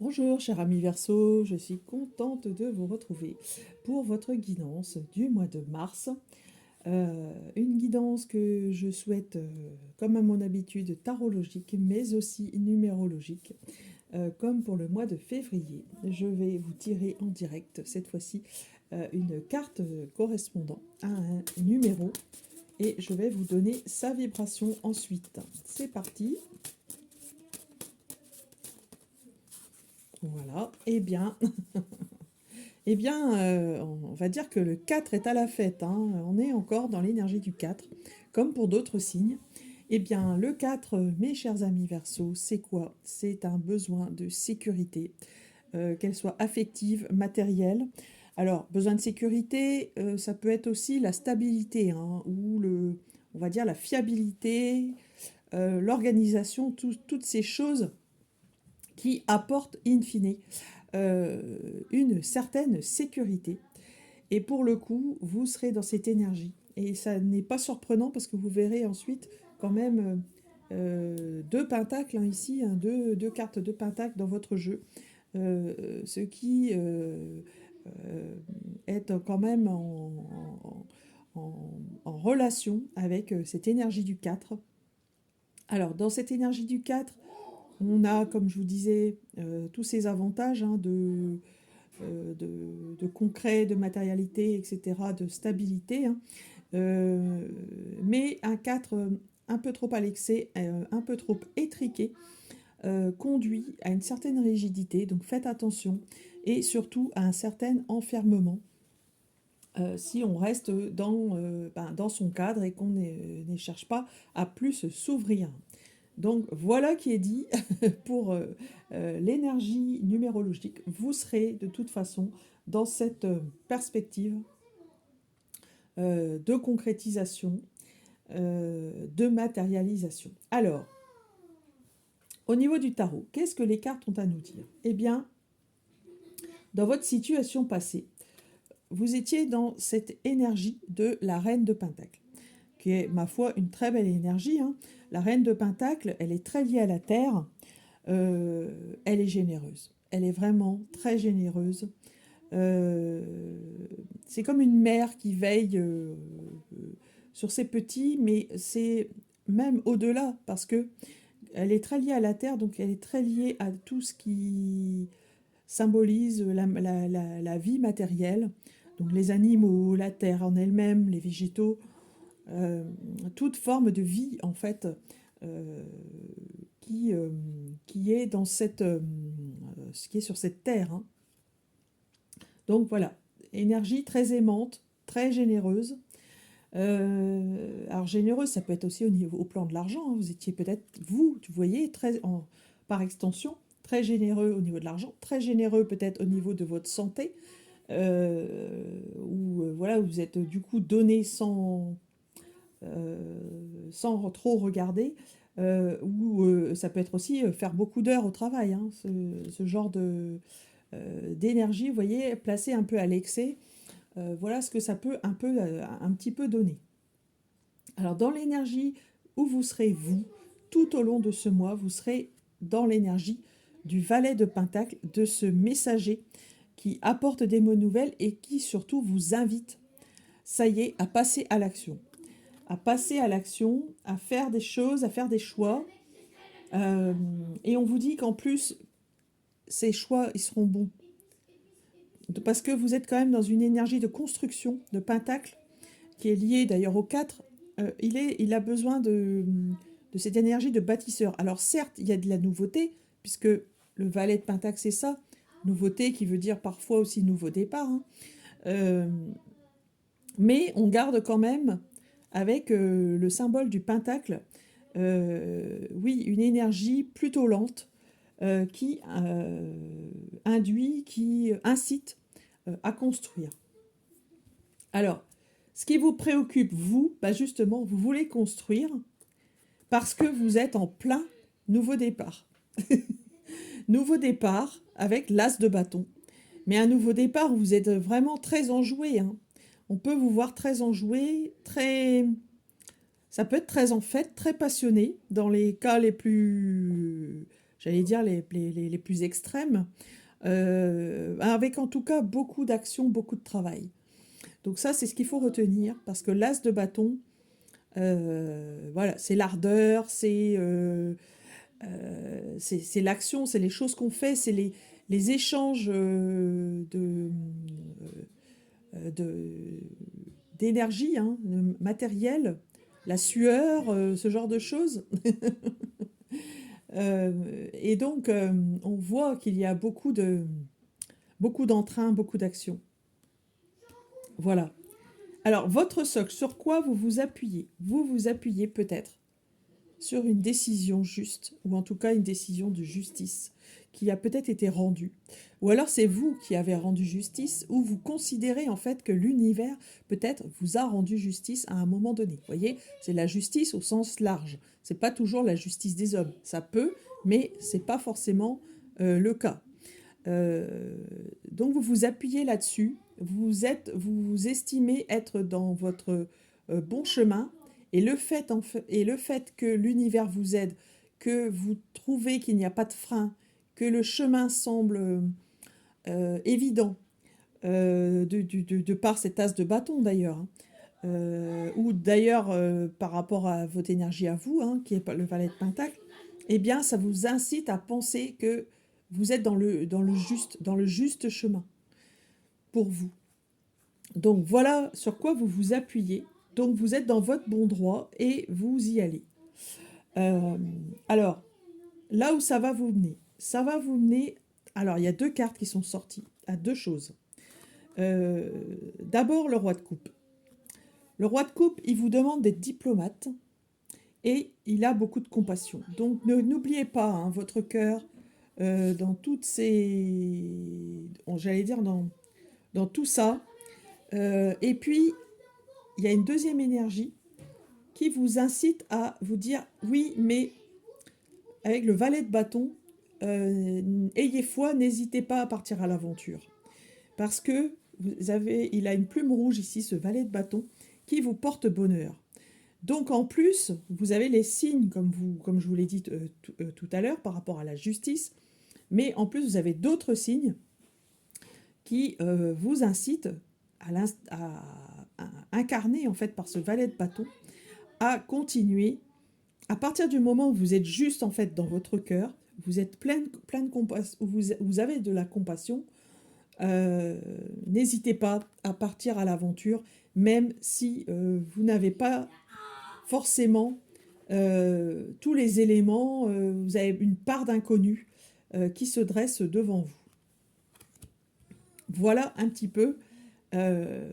Bonjour, cher ami Verseau, je suis contente de vous retrouver pour votre guidance du mois de mars. Une guidance que je souhaite, comme à mon habitude, tarologique, mais aussi numérologique, comme pour le mois de février. Je vais vous tirer en direct, cette fois-ci, une carte correspondant à un numéro et je vais vous donner sa vibration ensuite. C'est parti. Voilà, on va dire que le 4 est à la fête, hein. On est encore dans l'énergie du 4, comme pour d'autres signes. Eh bien, le 4, mes chers amis Verseau, c'est quoi? C'est un besoin de sécurité, qu'elle soit affective, matérielle. Alors, besoin de sécurité, ça peut être aussi la stabilité, hein, ou on va dire la fiabilité, l'organisation, toutes ces choses qui apportent in fine une certaine sécurité. Et pour le coup, vous serez dans cette énergie. Et ça n'est pas surprenant parce que vous verrez ensuite quand même deux pentacles, hein, ici, hein, deux cartes de pentacle dans votre jeu. Ce qui est quand même en relation avec cette énergie du 4. Alors, dans cette énergie du 4, on a, comme je vous disais, tous ces avantages, hein, de concret, de matérialité, etc., de stabilité, hein. Mais un 4 un peu trop à l'excès, un peu trop étriqué, conduit à une certaine rigidité, donc faites attention, et surtout à un certain enfermement. Si on reste dans son cadre et qu'on ne cherche pas à plus s'ouvrir. Donc voilà qui est dit pour l'énergie numérologique. Vous serez de toute façon dans cette perspective de concrétisation, de matérialisation. Alors, au niveau du tarot, qu'est-ce que les cartes ont à nous dire? Eh bien, dans votre situation passée, vous étiez dans cette énergie de la reine de Pentacle, qui est, ma foi, une très belle énergie, hein. La reine de Pentacle, elle est très liée à la terre, elle est généreuse. Elle est vraiment très généreuse. Euh, c'est comme une mère qui veille sur ses petits, mais c'est même au-delà, parce que elle est très liée à la terre, donc elle est très liée à tout ce qui symbolise la vie matérielle, donc les animaux, la terre en elle-même, les végétaux, euh, toute forme de vie en fait euh, qui, euh, qui est dans ce qui est sur cette terre, hein. Donc voilà, énergie très aimante, très généreuse. Alors généreuse, ça peut être aussi au plan de l'argent, hein. Vous étiez peut-être, vous voyez, par extension, très généreux au niveau de l'argent, très généreux peut-être au niveau de votre santé, où voilà, vous êtes du coup donné sans trop regarder, ou ça peut être aussi faire beaucoup d'heures au travail, hein, ce genre d'énergie, vous voyez, placée un peu à l'excès, voilà ce que ça peut un petit peu donner. Alors dans l'énergie où vous serez vous, tout au long de ce mois, vous serez dans l'énergie du valet de Pentacle, de ce messager qui apporte des bonnes nouvelles et qui surtout vous invite, ça y est, à passer à l'action. À passer à l'action, à faire des choses, à faire des choix. Et on vous dit qu'en plus, ces choix, ils seront bons. Parce que vous êtes quand même dans une énergie de construction, de Pentacle, qui est liée d'ailleurs au 4. Il a besoin de cette énergie de bâtisseur. Alors certes, il y a de la nouveauté, puisque le valet de Pentacle, c'est ça. Nouveauté qui veut dire parfois aussi nouveau départ, hein. Euh, mais on garde quand même, avec le symbole du Pentacle, oui, une énergie plutôt lente qui induit, qui incite à construire. Alors, ce qui vous préoccupe, vous, bah justement, vous voulez construire parce que vous êtes en plein nouveau départ. Nouveau départ avec l'as de bâton. Mais un nouveau départ où vous êtes vraiment très enjoué, hein. On peut vous voir très enjoué, très... Ça peut être très en fait, très passionné, dans les cas les plus j'allais dire, les plus extrêmes, avec en tout cas beaucoup d'action, beaucoup de travail. Donc ça, c'est ce qu'il faut retenir, parce que l'as de bâton, voilà, c'est l'ardeur, c'est l'action, c'est les choses qu'on fait, c'est les échanges de, d'énergie, hein, de matériel, la sueur, ce genre de choses. Et donc, on voit qu'il y a beaucoup d'entrain, beaucoup d'action. Voilà. Alors, votre socle, sur quoi vous vous appuyez? Vous vous appuyez peut-être sur une décision juste, ou en tout cas une décision de justice qui a peut-être été rendue. Ou alors c'est vous qui avez rendu justice, ou vous considérez en fait que l'univers peut-être vous a rendu justice à un moment donné. Vous voyez, c'est la justice au sens large. C'est pas toujours la justice des hommes. Ça peut, mais c'est pas forcément le cas. Euh, donc vous vous appuyez là-dessus, vous estimez être dans votre bon chemin, et et le fait que l'univers vous aide, que vous trouvez qu'il n'y a pas de frein, que le chemin semble évident, de par cette as de bâton d'ailleurs, hein, ou d'ailleurs par rapport à votre énergie à vous, hein, qui est le valet de pentacle, eh bien ça vous incite à penser que vous êtes dans le juste chemin pour vous. Donc voilà sur quoi vous vous appuyez. Donc vous êtes dans votre bon droit et vous y allez. Euh, alors, là où ça va vous mener. Alors, il y a deux cartes qui sont sorties à deux choses. Euh, D'abord, le roi de coupe. Le roi de coupe, il vous demande d'être diplomate et il a beaucoup de compassion. Donc, n'oubliez pas hein, votre cœur dans toutes ces. J'allais dire dans tout ça. Et puis, il y a une deuxième énergie qui vous incite à vous dire oui, mais avec le valet de bâton, ayez foi, n'hésitez pas à partir à l'aventure. Parce que il a une plume rouge ici, ce valet de bâton, qui vous porte bonheur. Donc en plus, vous avez les signes, comme je vous l'ai dit tout à l'heure, par rapport à la justice, mais en plus, vous avez d'autres signes qui vous incitent à incarner, en fait, par ce valet de bâton, à continuer. À partir du moment où vous êtes juste, en fait, dans votre cœur, vous êtes plein de compassion, vous avez de la compassion, n'hésitez pas à partir à l'aventure, même si vous n'avez pas forcément tous les éléments, vous avez une part d'inconnu qui se dresse devant vous. Voilà un petit peu euh,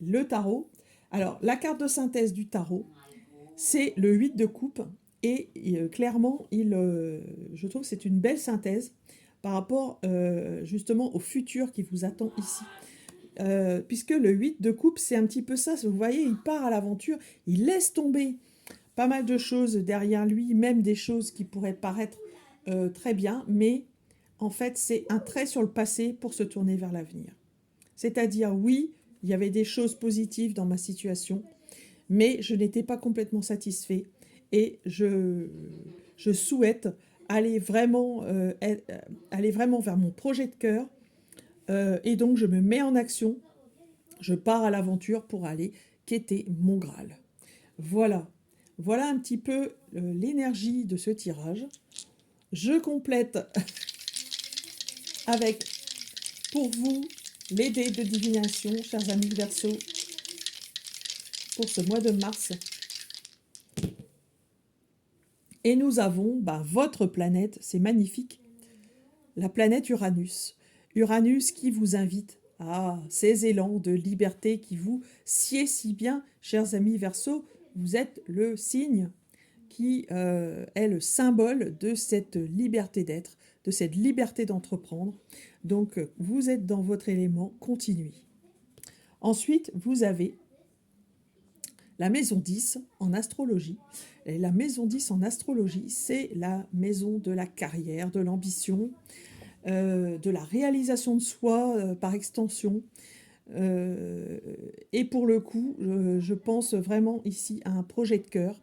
le tarot. Alors, la carte de synthèse du tarot, c'est le 8 de coupe, et clairement, je trouve que c'est une belle synthèse par rapport justement au futur qui vous attend ici. Puisque le 8 de coupe, c'est un petit peu ça, vous voyez, il part à l'aventure, il laisse tomber pas mal de choses derrière lui, même des choses qui pourraient paraître très bien, mais en fait, c'est un trait sur le passé pour se tourner vers l'avenir. C'est-à-dire, oui, il y avait des choses positives dans ma situation, mais je n'étais pas complètement satisfait et je souhaite aller vraiment vers mon projet de cœur, et donc je me mets en action, je pars à l'aventure pour aller quêter mon Graal. Voilà, voilà un petit peu l'énergie de ce tirage. Je complète avec, pour vous, les dés de divination, chers amis Verseau, pour ce mois de mars. Et nous avons votre planète, c'est magnifique, la planète Uranus. Uranus qui vous invite à ces élans de liberté qui vous sied si bien, chers amis Verseau. Vous êtes le signe qui est le symbole de cette liberté d'être, de cette liberté d'entreprendre. Donc, vous êtes dans votre élément, continuez. Ensuite, vous avez la maison 10 en astrologie. Et la maison 10 en astrologie, c'est la maison de la carrière, de l'ambition, de la réalisation de soi par extension. Et pour le coup, je pense vraiment ici à un projet de cœur.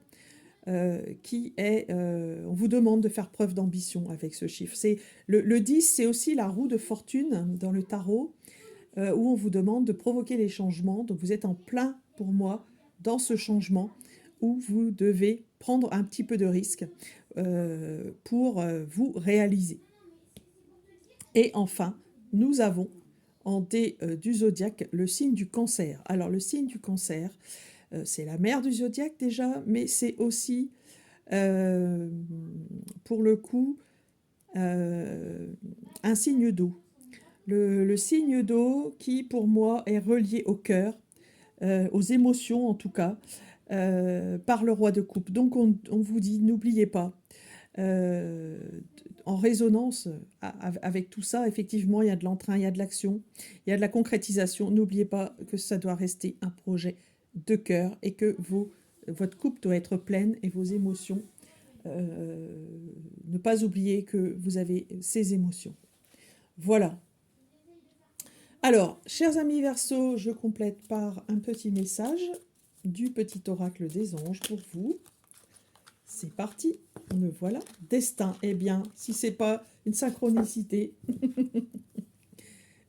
qui est, on vous demande de faire preuve d'ambition avec ce chiffre. C'est, le 10, c'est aussi la roue de fortune dans le tarot, où on vous demande de provoquer les changements. Donc vous êtes en plein, pour moi, dans ce changement, où vous devez prendre un petit peu de risque pour vous réaliser. Et enfin, nous avons en dé du zodiaque le signe du Cancer. Alors le signe du Cancer, c'est la mère du zodiaque déjà, mais c'est aussi, euh, pour le coup, un signe d'eau. Le signe d'eau qui, pour moi, est relié au cœur, aux émotions en tout cas, par le roi de coupe. Donc on vous dit, n'oubliez pas, euh, en résonance avec tout ça, effectivement, il y a de l'entrain, il y a de l'action, il y a de la concrétisation. N'oubliez pas que ça doit rester un projet de cœur et que votre coupe doit être pleine et vos émotions, ne pas oublier que vous avez ces émotions. Voilà. Alors, chers amis Verseau, je complète par un petit message du petit oracle des anges pour vous. C'est parti, me voilà. Destin, eh bien, si c'est pas une synchronicité.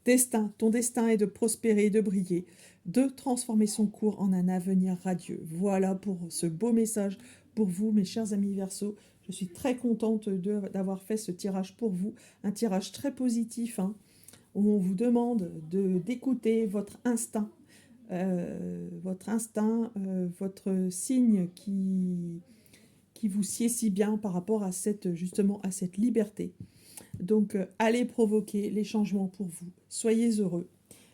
Destin, ton destin est de prospérer, de briller, de transformer son cours en un avenir radieux. Voilà pour ce beau message pour vous, mes chers amis Verseau. Je suis très contente d'avoir fait ce tirage pour vous, un tirage très positif, hein, où on vous demande d'écouter votre instinct, votre signe qui vous sied si bien par rapport à justement à cette liberté. Donc, allez provoquer les changements pour vous. Soyez heureux.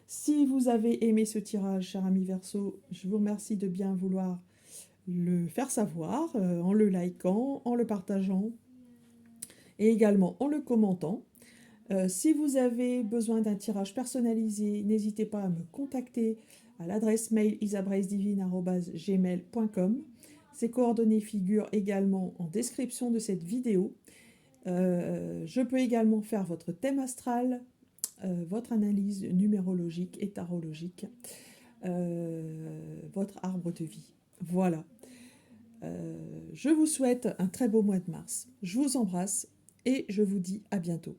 Si vous avez aimé ce tirage, cher ami Verseau, je vous remercie de bien vouloir le faire savoir en le likant, en le partageant et également en le commentant. Si vous avez besoin d'un tirage personnalisé, n'hésitez pas à me contacter à l'adresse mail isabraesdivine@gmail.com. Ces coordonnées figurent également en description de cette vidéo. Je peux également faire votre thème astral, votre analyse numérologique et tarologique, votre arbre de vie. Voilà. Je vous souhaite un très beau mois de mars. Je vous embrasse et je vous dis à bientôt.